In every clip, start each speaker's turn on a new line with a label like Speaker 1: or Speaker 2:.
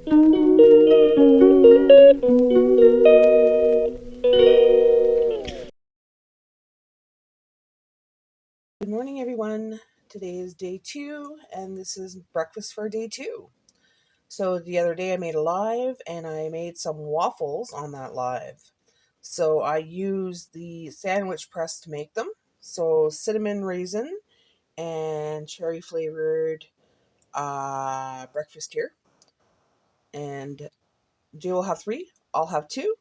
Speaker 1: Good morning, everyone. Today is day 2, and this is breakfast for day 2. So the other day I made a live, and I made some waffles on that live. So I used the sandwich press to make them. So cinnamon raisin and cherry flavored breakfast here. And Jay will have 3, I'll have 2,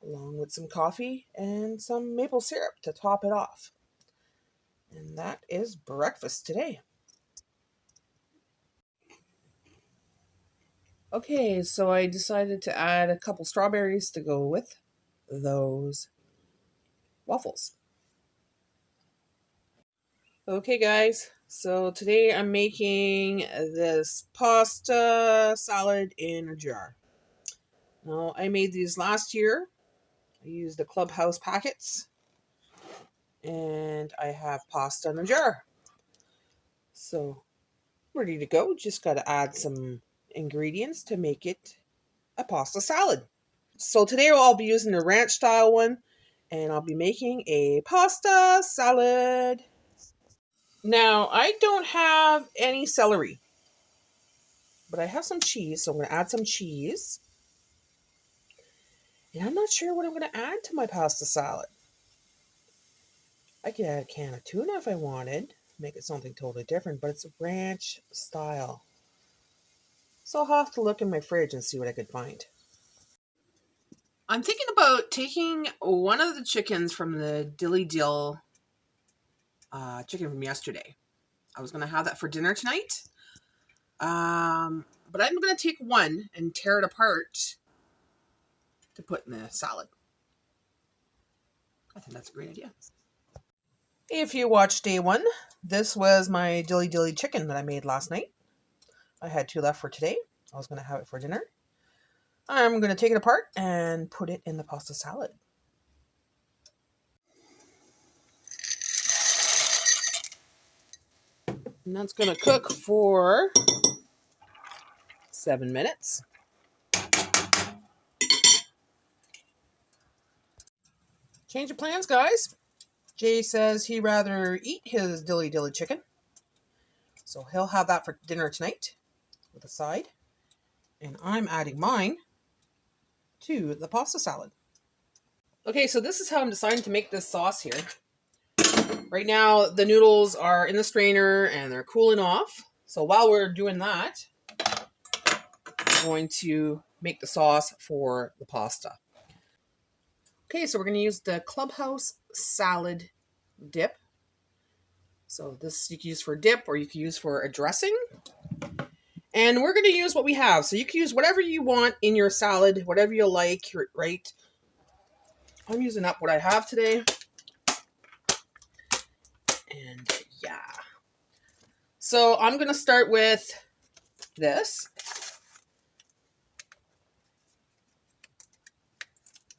Speaker 1: along with some coffee and some maple syrup to top it off. And that is breakfast today. Okay, so I decided to add a couple strawberries to go with those waffles. Okay, guys, so today I'm making this pasta salad in a jar. Now, I made these last year. I used the Clubhouse packets, and I have pasta in a jar. So, ready to go. Just got to add some ingredients to make it a pasta salad. So today I'll be using the ranch style one, and I'll be making a pasta salad. Now, I don't have any celery, but I have some cheese, so I'm going to add some cheese. And I'm not sure what I'm going to add to my pasta salad. I could add a can of tuna if I wanted, make it something totally different, but it's ranch style. So I'll have to look in my fridge and see what I could find. I'm thinking about taking one of the chickens from the Dilly Dilly chicken from yesterday. I was going to have that for dinner tonight. But I'm going to take one and tear it apart to put in the salad. I think that's a great idea. If you watched day 1, this was my Dilly Dilly chicken that I made last night. I had 2 left for today. I was going to have it for dinner. I'm going to take it apart and put it in the pasta salad. And that's going to cook for 7 minutes. Change of plans, guys. Jay says he'd rather eat his Dilly Dilly chicken. So he'll have that for dinner tonight with a side. And I'm adding mine to the pasta salad. Okay, so this is how I'm deciding to make this sauce here. Right now, the noodles are in the strainer and they're cooling off. So while we're doing that, I'm going to make the sauce for the pasta. Okay, so we're going to use the Clubhouse salad dip. So this you can use for dip or you can use for a dressing. And we're going to use what we have. So you can use whatever you want in your salad, whatever you like, right? I'm using up what I have today. And yeah. So I'm going to start with this.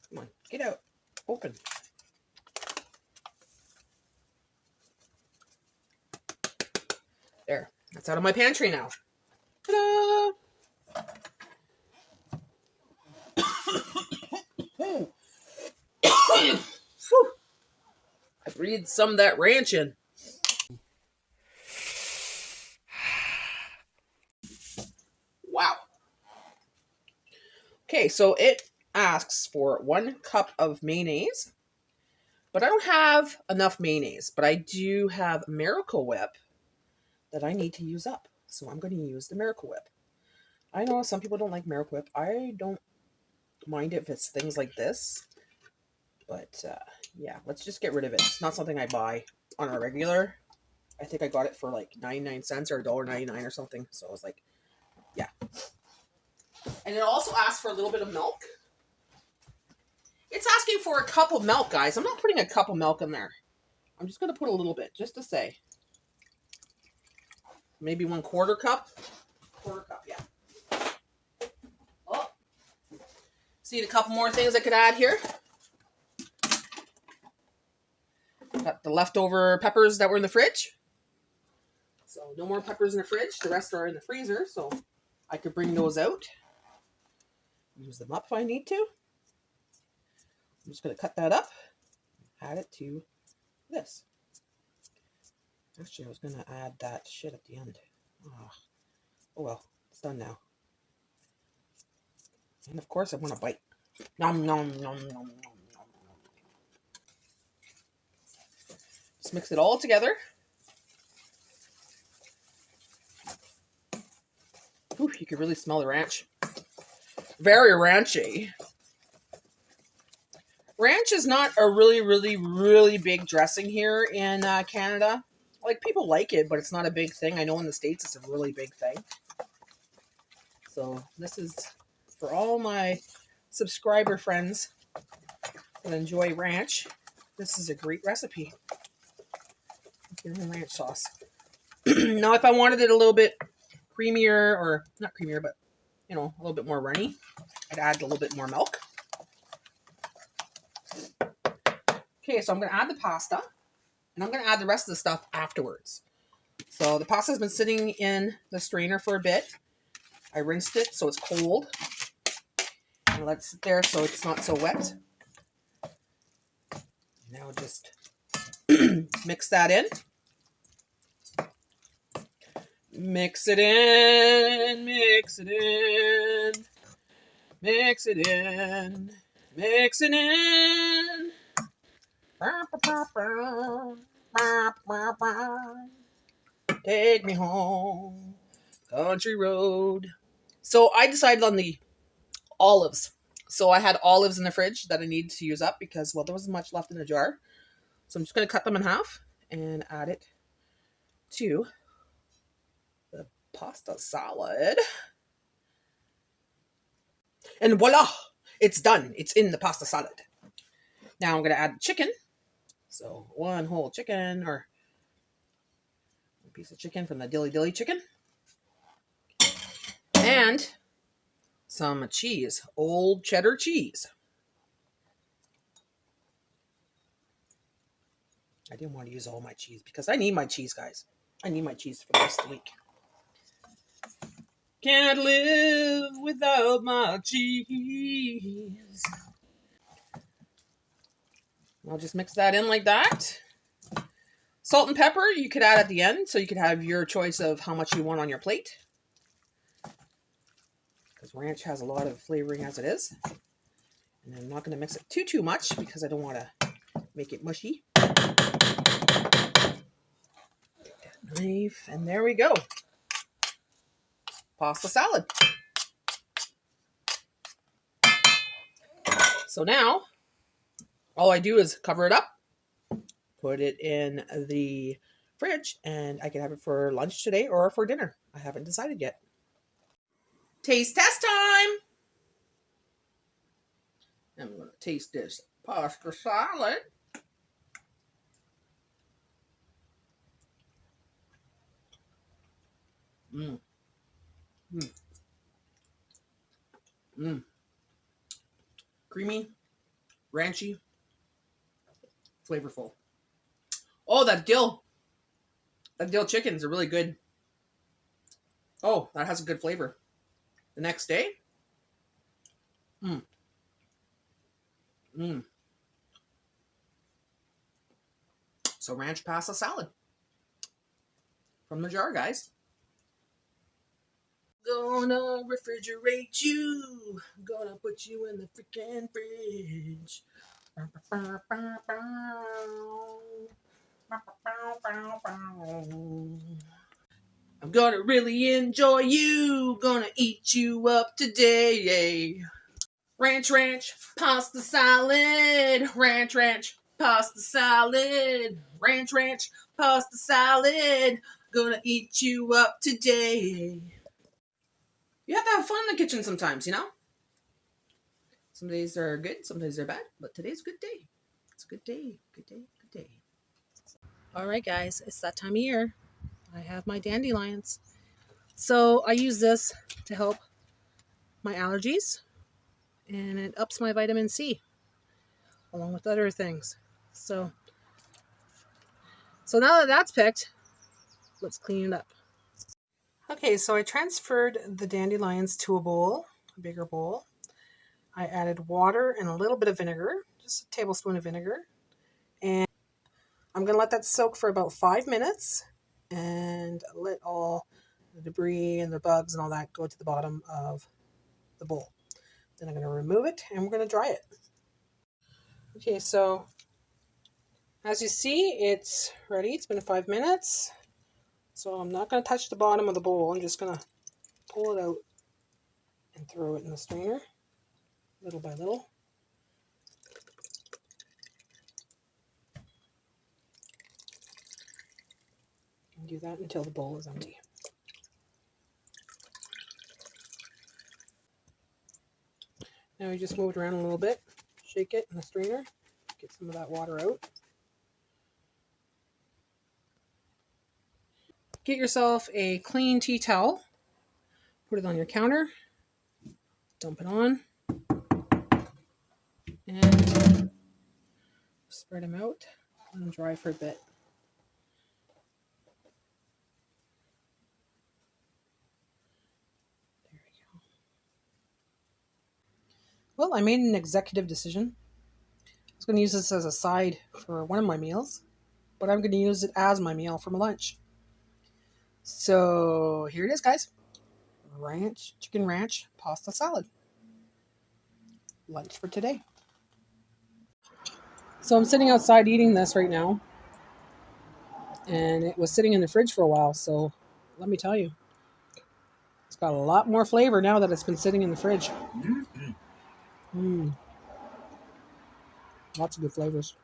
Speaker 1: Come on, get out. Open. There. That's out of my pantry now. Ta-da! I breathed some of that ranch in. Wow. Okay, so it asks for 1 cup of mayonnaise, but I don't have enough mayonnaise, but I do have Miracle Whip that I need to use up. So I'm going to use the Miracle Whip. I know some people don't like Miracle Whip. I don't mind if it's things like this, but yeah, let's just get rid of it. It's not something I buy on a regular. I think I got it for like 99 cents or $1.99 or something. So I was like, yeah. And it also asks for a little bit of milk. It's asking for a cup of milk, guys. I'm not putting a cup of milk in there. I'm just going to put a little bit, just to say. Maybe 1/4 cup. 1/4 cup, yeah. Oh. See a couple more things I could add here. Got the leftover peppers that were in the fridge. So no more peppers in the fridge. The rest are in the freezer, so I could bring those out. Use them up if I need to. I'm just going to cut that up, add it to this. Actually, I was going to add that shit at the end. Oh well, it's done now. And of course, I want to bite. Nom, nom, nom, nom, nom, nom. Just mix it all together. Ooh, you can really smell the ranch. Very ranchy. Ranch is not a really big dressing here in Canada. Like, people like it, but it's not a big thing. I know in the States it's a really big thing. So this is for all my subscriber friends that enjoy ranch. This is a great recipe. Ranch sauce. Now, if I wanted it a little bit creamier, or not creamier, but you know, a little bit more runny, I'd add a little bit more milk. Okay, so I'm going to add the pasta, and I'm going to add the rest of the stuff afterwards. So the pasta has been sitting in the strainer for a bit. I rinsed it so it's cold, and let it sit there so it's not so wet. Now just mix that in. Mix it in, mix it in, mix it in, mix it in. Take me home, country road. So I decided on the olives. So I had olives in the fridge that I needed to use up because, well, there wasn't much left in the jar. So I'm just going to cut them in half and add it to the pasta salad. And voila! It's done. It's in the pasta salad. Now I'm going to add the chicken. So one whole chicken, or a piece of chicken from the Dilly Dilly chicken. And some cheese. Old cheddar cheese. I didn't want to use all my cheese because I need my cheese, guys. I need my cheese for the rest of the week. Can't live without my cheese. I'll just mix that in like that. Salt and pepper you could add at the end, so you could have your choice of how much you want on your plate. Because ranch has a lot of flavoring as it is. And I'm not going to mix it too much because I don't want to make it mushy. Knife, and there we go. Pasta salad. So now, all I do is cover it up, put it in the fridge, and I can have it for lunch today or for dinner. I haven't decided yet. Taste test time! I'm going to taste this pasta salad. Mmm. Mmm. Mmm. Creamy, ranchy, flavorful. Oh, that dill chickens are really good. Oh, that has a good flavor. The next day, So ranch pasta salad from the jar, guys. Gonna refrigerate you. Gonna put you in the freaking fridge. I'm gonna really enjoy you. Gonna eat you up today. Ranch, ranch, pasta salad. Ranch, ranch, pasta salad. Ranch, ranch, pasta salad. Gonna eat you up today. You have to have fun in the kitchen sometimes, you know? Some days are good, some days are bad, but today's a good day. It's a good day, good day, good day. All right, guys, it's that time of year. I have my dandelions. So I use this to help my allergies, and it ups my vitamin C, along with other things. So now that that's picked, let's clean it up. Okay, so I transferred the dandelions to a bowl, a bigger bowl. I added water and a little bit of vinegar, just a tablespoon of vinegar. And I'm going to let that soak for about 5 minutes and let all the debris and the bugs and all that go to the bottom of the bowl. Then I'm going to remove it and we're going to dry it. Okay, so as you see, it's ready. It's been 5 minutes. So I'm not going to touch the bottom of the bowl. I'm just going to pull it out and throw it in the strainer little by little. And do that until the bowl is empty. Now you just move it around a little bit, shake it in the strainer, get some of that water out. Get yourself a clean tea towel, put it on your counter, dump it on, and spread them out, let them dry for a bit. There we go. Well, I made an executive decision. I was going to use this as a side for one of my meals, but I'm going to use it as my meal for my lunch. So here it is, guys. Chicken ranch pasta salad. Lunch for today. So I'm sitting outside eating this right now. And it was sitting in the fridge for a while, so let me tell you, it's got a lot more flavor now that it's been sitting in the fridge. Lots of good flavors.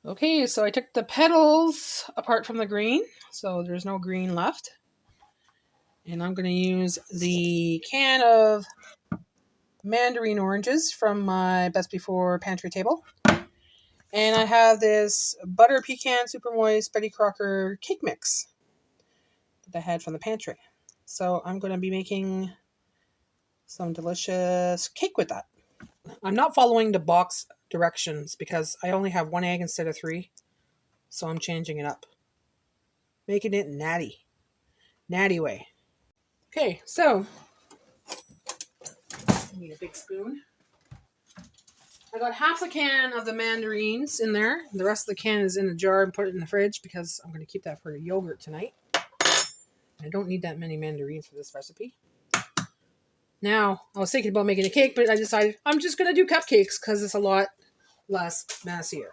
Speaker 1: Okay, so I took the petals apart from the green, so there's no green left. And I'm going to use the can of mandarin oranges from my Best Before pantry table. And I have this butter pecan super moist Betty Crocker cake mix that I had from the pantry. So I'm going to be making some delicious cake with that. I'm not following the box directions because I only have 1 egg instead of 3. So I'm changing it up. Making it natty. Natty way. Okay, so I need a big spoon. I got half a can of the mandarins in there. The rest of the can is in a jar and put it in the fridge because I'm going to keep that for yogurt tonight. I don't need that many mandarins for this recipe. Now, I was thinking about making a cake, but I decided I'm just going to do cupcakes because it's a lot less messier.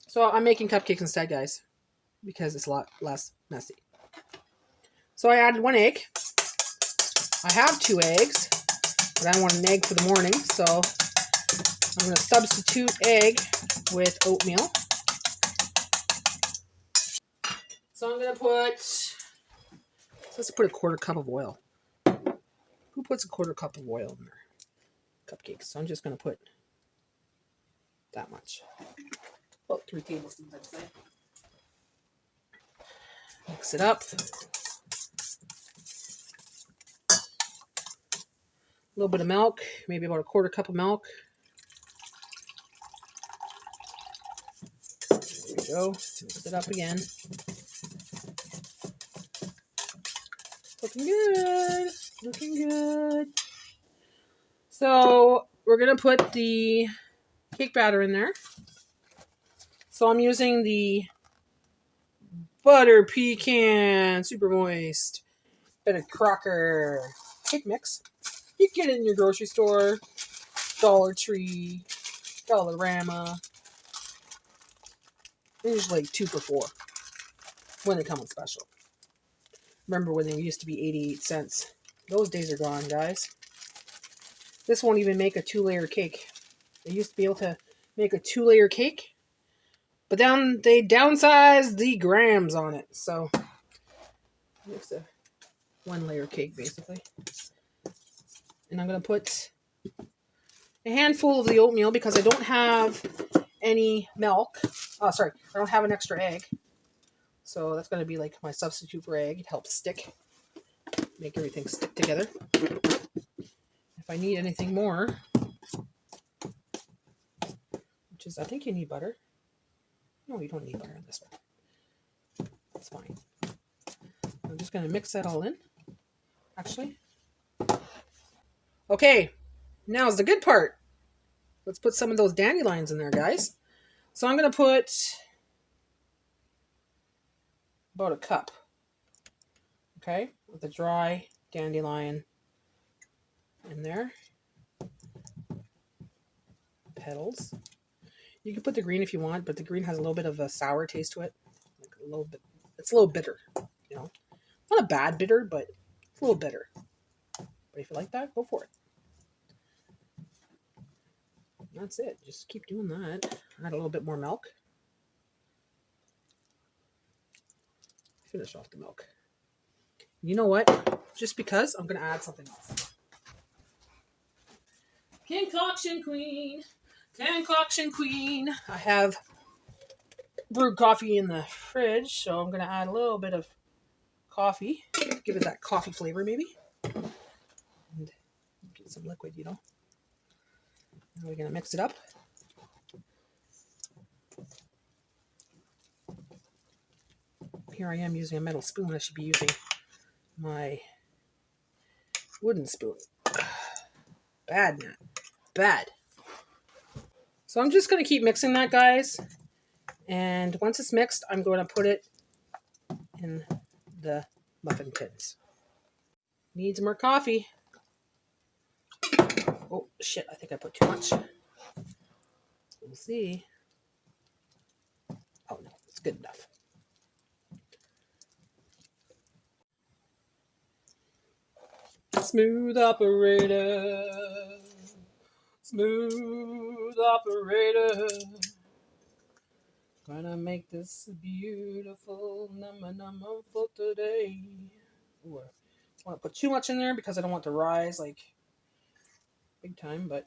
Speaker 1: So I'm making cupcakes instead, guys, because it's a lot less messy. So I added 1 egg. I have 2 eggs, but I don't want an egg for the morning, so I'm going to substitute egg with oatmeal. So I'm going to let's put a 1/4 cup of oil. Who puts a 1/4 cup of oil in their cupcakes? So I'm just going to put that much. About 3 tablespoons, I'd say. Mix it up. A little bit of milk, maybe about a 1/4 cup of milk. There we go. Mix it up again. Looking good. Looking good. So we're going to put the cake batter in there. So I'm using the butter pecan super moist Betty Crocker cake mix. You can get it in your grocery store, Dollar Tree, Dollarama. They're usually like 2 for $4 when they come on special. Remember when they used to be 88 cents? Those days are gone, guys. This won't even make a 2-layer cake. They used to be able to make a 2-layer cake, but then they downsized the grams on it. So it's a 1-layer cake basically. And I'm going to put a handful of the oatmeal because I don't have any milk. Oh, sorry, I don't have an extra egg. So that's going to be like my substitute for egg. It helps make everything stick together. If I need anything more, which is, I think you need butter. No, you don't need butter on this one. That's fine. I'm just going to mix that all in. Actually, Okay, now's the good part. Let's put some of those dandelions in there, guys. So I'm going to put about a cup, okay, with the dry dandelion in there. Petals. You can put the green if you want, but the green has a little bit of a sour taste to it. Like a little bit. It's a little bitter, you know. Not a bad bitter, but it's a little bitter. But if you like that, go for it. That's it. Just keep doing that. Add a little bit more milk. Finish off the milk. You know what? Just because, I'm going to add something else. Concoction queen. Concoction queen. I have brewed coffee in the fridge, so I'm going to add a little bit of coffee. Give it that coffee flavor, maybe. And get some liquid, you know. And we're going to mix it up. Here I am using a metal spoon. I should be using my wooden spoon. Bad, Nat. Bad. So I'm just going to keep mixing that, guys. And once it's mixed, I'm going to put it in the muffin tins. Needs more coffee. Oh, shit. I think I put too much. We'll see. Oh, no. It's good enough. Smooth operator. Smooth operator. Gonna make this beautiful number for today. Ooh, I want to put too much in there because I don't want to rise like big time, but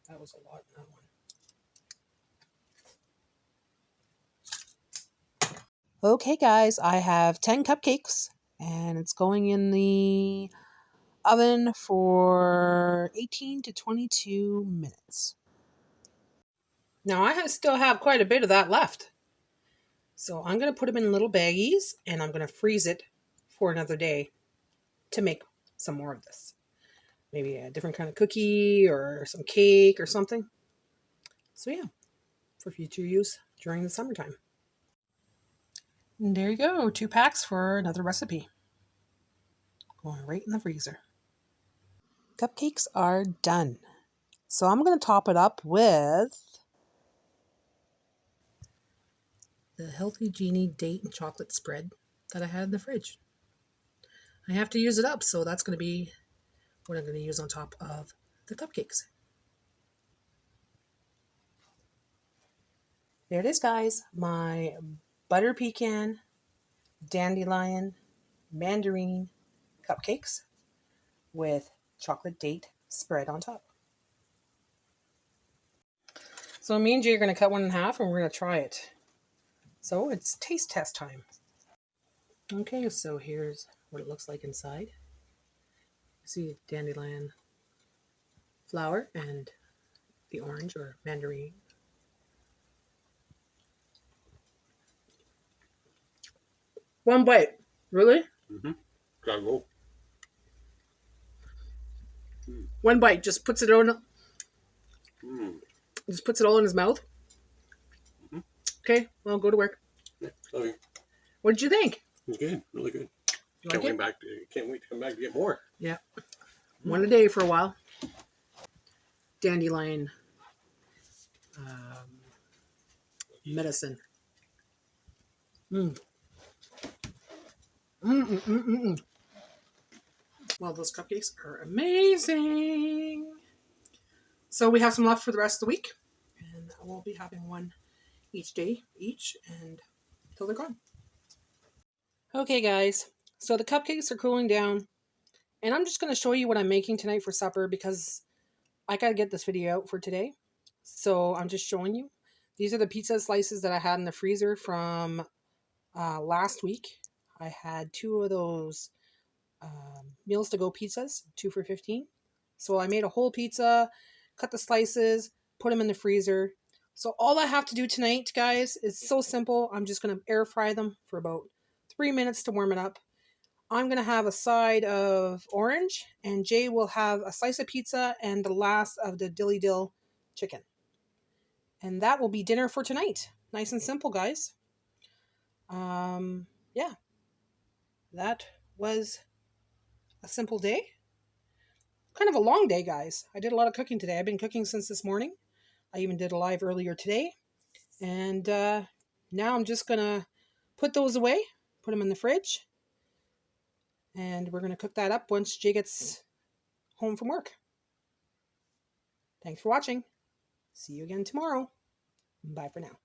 Speaker 1: that was a lot in that one. Okay, guys, I have 10 cupcakes, and it's going in the oven for 18 to 22 minutes. Now, I still have quite a bit of that left. So I'm going to put them in little baggies, and I'm going to freeze it for another day to make some more of this. Maybe a different kind of cookie or some cake or something. So yeah, for future use during the summertime. And there you go, 2 packs for another recipe. Going right in the freezer. Cupcakes are done. So I'm going to top it up with the Healthy Genie date and chocolate spread that I had in the fridge. I have to use it up, so that's going to be what I'm going to use on top of the cupcakes. There it is, guys. My butter pecan dandelion mandarin cupcakes with chocolate date spread on top. So me and Jay are going to cut one in half and we're going to try it. So it's taste test time. Okay, so here's what it looks like inside. You see dandelion flower and the orange or mandarin. One bite. Really?
Speaker 2: Mm-hmm. Gotta go.
Speaker 1: One bite. Just puts it on. Just puts it all in his mouth.
Speaker 2: Mm-hmm.
Speaker 1: Okay, well, go to work.
Speaker 2: Yeah, okay.
Speaker 1: What did you think?
Speaker 2: It was good. Really good.
Speaker 1: You
Speaker 2: Can't
Speaker 1: like
Speaker 2: wait
Speaker 1: it?
Speaker 2: can't wait to come back to get more.
Speaker 1: Yeah. One a day for a while. Dandelion medicine. Well, those cupcakes are amazing. So we have some left for the rest of the week. And we'll be having one each day, and until they're gone. Okay, guys. So the cupcakes are cooling down. And I'm just going to show you what I'm making tonight for supper because I got to get this video out for today. So I'm just showing you. These are the pizza slices that I had in the freezer from last week. I had 2 of those meals to go pizzas, 2 for $15. So I made a whole pizza, cut the slices, put them in the freezer. So all I have to do tonight, guys, is so simple. I'm just going to air fry them for about 3 minutes to warm it up. I'm going to have a side of orange, and Jay will have a slice of pizza and the last of the Dilly Dill chicken. And that will be dinner for tonight. Nice and simple, guys. Yeah, that was a simple day. Kind of a long day, guys. I did a lot of cooking today. I've been cooking since this morning. I even did a live earlier today. And now I'm just going to put those away, put them in the fridge. And we're going to cook that up once Jay gets home from work. Thanks for watching. See you again tomorrow. Bye for now.